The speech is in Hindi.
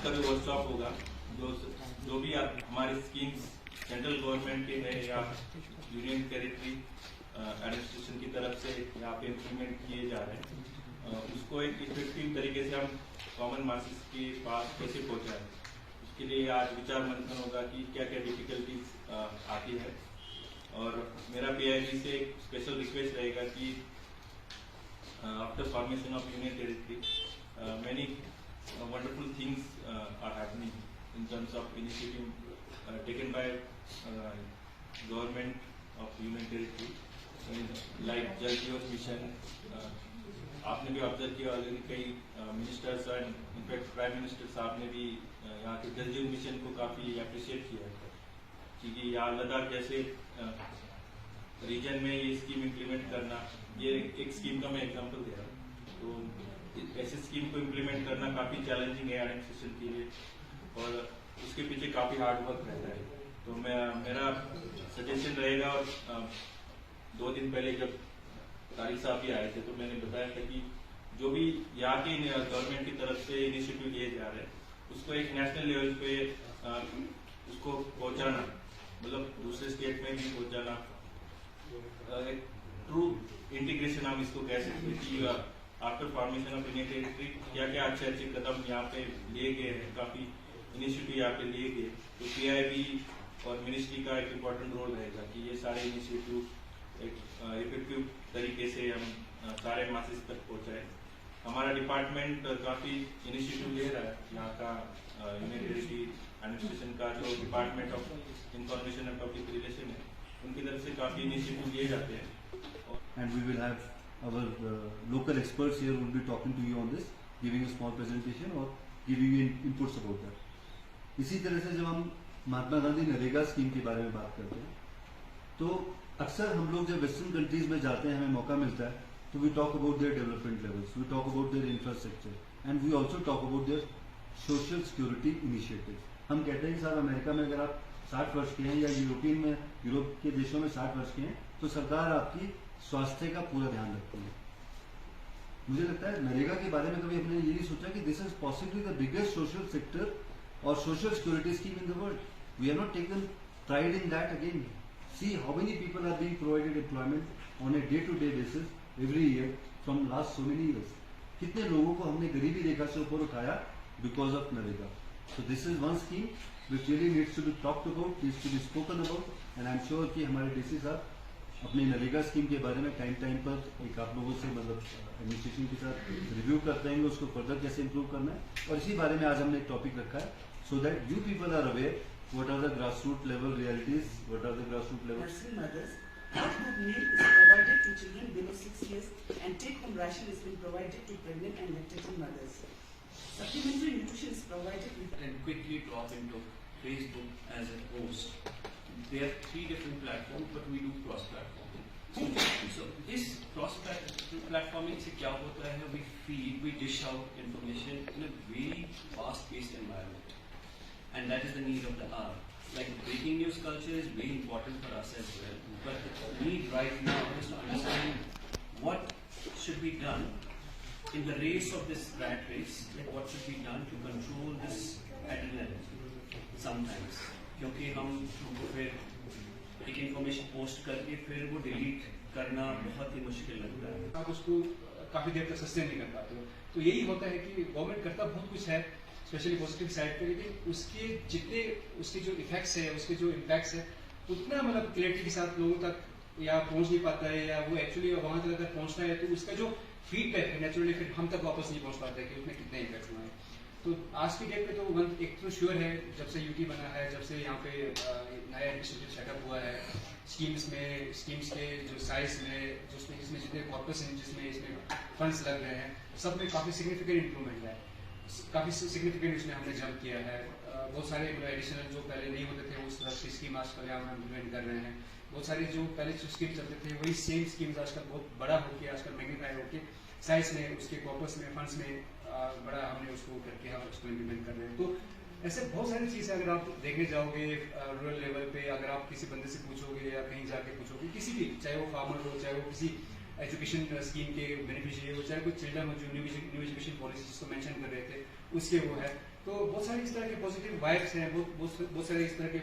आज का जो वर्कशॉप होगा, जो भी हमारे स्कीम्स सेंट्रल गवर्नमेंट के है या यूनियन टेरिटरी एडमिनिस्ट्रेशन की तरफ से यहाँ पे इम्प्लीमेंट किए जा रहे हैं, उसको एक इफेक्टिव तरीके से हम कॉमन मासेस के पास कैसे पहुँचाएं, उसके लिए आज विचार मंथन होगा कि क्या क्या डिफिकल्टीज आती है। और मेरा पीआईबी से एक स्पेशल रिक्वेस्ट रहेगा कि after formation of union territory many wonderful things are happening in terms of initiative taken by government of union territory like Jal Jeevan Mission। आपने भी ऑब्जर्व किया ऑलरेडी, कई मिनिस्टर्स और इनफैक्ट प्राइम मिनिस्टर साहब ने भी यहाँ के जल जीवन मिशन को काफ़ी अप्रिशिएट किया है, क्योंकि यहाँ लद्दाख जैसे रीजन में ये स्कीम इम्प्लीमेंट करना, ये एक स्कीम का मैं एग्जांपल दे रहा हूँ। तो ऐसे स्कीम को इम्प्लीमेंट करना काफ़ी चैलेंजिंग है एडमिनिस्ट्रेशन के लिए, और उसके पीछे काफ़ी हार्ड वर्क रहता है। तो मेरा सजेशन रहेगा, और 2 दिन पहले जब तारिक साहब भी आए थे तो मैंने बताया था कि जो भी यहाँ की गवर्नमेंट की तरफ से इनिशिएटिव लिए जा रहे हैं, उसको एक नेशनल लेवल पे उसको पहुँचाना, मतलब दूसरे स्टेट में भी पहुँचाना, एक ट्रू इंटीग्रेशन हम इसको कह सकते हैं कि after formation of union territory क्या क्या अच्छे अच्छे कदम यहाँ पे लिए गए हैं, काफ़ी इनिशिएटिव यहाँ पे लिए गए। तो पीआईबी और मिनिस्ट्री का एक इम्पोर्टेंट रोल रहेगा कि ये सारे इनिशिएटिव एक इफेक्टिव तरीके से हम सारे मासेस तक पहुँचाएं। हमारा डिपार्टमेंट काफ़ी इनिशिएटिव ले रहा है, यहाँ का यूनियन टेरिटरी एडमिनिस्ट्रेशन का जो department of information and public relation है, उनकी तरफ से काफ़ी इनिशिएटिव लिए जाते हैं। And we will have our local experts here will be talking to you on this, giving a small presentation or giving you inputs about that. इसी तरह से जब हम महात्मा गांधी नरेगा स्कीम के बारे में बात करते हैं, तो अक्सर हम लोग जब वेस्टर्न कंट्रीज में जाते हैं, हमें मौका मिलता है, तो we talk about their development levels, we talk about their infrastructure, and we also talk about their social security initiative. हम कहते हैं कि साहब अमेरिका में अगर आप 60 वर्ष के हैं या यूरोप के देशों में 60 वर्ष के हैं, तो सरकार आपकी स्वास्थ्य का पूरा ध्यान रखती है। मुझे लगता है नरेगा के बारे में कभी हमने ये नहीं सोचा कि this is possibly the biggest social sector और social security scheme in the world. We have not taken pride in that again. See how many people are being provided employment on a day to day basis every year from last so many years. कितने लोगों को हमने गरीबी रेखा से ऊपर उठाया because of NREGA. So this is one scheme which really needs to be talked about, needs to be spoken about, and I am sure कि हमारे डीसी साहब अपने नरेगा स्कीम के बारे में टाइम पर एक आप लोगों से मतलब एडमिनिस्ट्रेशन के साथ रिव्यू करते रहेंगे, उसको फर्दर कैसे इंप्रूव करना है। और इसी बारे में आज हमने एक टॉपिक रखा है, so that you people are aware what are the grass root level realities, what are the grass root level. Nursing mothers, hot food meal is provided to children below 6 years, and take-home ration is being provided to pregnant and lactating mothers. Supplementary nutrition is provided with. And quickly drop into Facebook as a host. There are 3 different platforms, but we do cross-platforming. So this cross-platforming से क्या होता है? We dish out information in a very fast-paced environment, and that is the need of the hour. Like breaking news culture is very important for us as well, but the need right now is to understand what should be done in the race of this rat race. Like what should be done to control this adrenaline sometimes. क्योंकि हमको फिर एक इन्फॉर्मेशन पोस्ट करके फिर वो डिलीट करना बहुत ही मुश्किल लगता है। आप उसको काफ़ी देर तक सस्टेन नहीं कर पाते हो। तो यही होता है कि गवर्नमेंट करता बहुत कुछ है, स्पेशली पॉजिटिव साइड पे, लेकिन उसके जो इफेक्ट्स है, उसके जो इम्पैक्ट्स है, उतना मतलब क्लियरिटी के साथ लोगों तक या पहुंच नहीं पाता है, या वो एक्चुअली वहाँ तक अगर पहुँचता है तो उसका जो फीडबैक है नेचुरली फिर हम तक वापस नहीं पहुँच पाता है कि उसमें कितने इम्पैक्ट हुए हैं। तो आज की डेट पे तो एक तो श्योर है, जब से यूटी बना है, जब से यहाँ पे नया एडमिनिस्ट्रेटिव सेटअप हुआ है, स्कीम्स के जो साइज में, जिसमें जितने कॉर्पस हैं, जिसमें इसमें फंड्स लग रहे हैं, सब में काफ़ी सिग्निफिकेंट इंप्रूवमेंट है, काफ़ी सिग्निफिकेंट इसमें हमने जंप किया है। बहुत सारे एडिशनल जो पहले नहीं होते थे उस तरह की स्कीम आजकल हम इम्प्लीमेंट कर रहे हैं। बहुत सारे जो पहले जो स्कीम चलते थे वही सेम स्कीम्स आजकल बहुत बड़ा होकर, आजकल मैग्नीफाई होकर साइज में, उसके कॉर्पस में, फंड्स में बड़ा हमने उसको करके हम उसको इम्प्लीमेंट कर रहे हैं। तो ऐसे बहुत सारी चीज़ें अगर आप देखने जाओगे रूरल लेवल पे, अगर आप किसी बंदे से पूछोगे या कहीं जाके पूछोगे, किसी भी, चाहे वो फार्मर हो, चाहे वो किसी एजुकेशन स्कीम के बेनिफिशियरी हो, चाहे कोई चिल्ड्रन हो जो न्यू एजुकेशन पॉलिसी जिसको मेंशन कर रहे थे उसके वो है, तो बहुत सारे इस तरह के पॉजिटिव वाइब्स हैं, बहुत सारे इस तरह के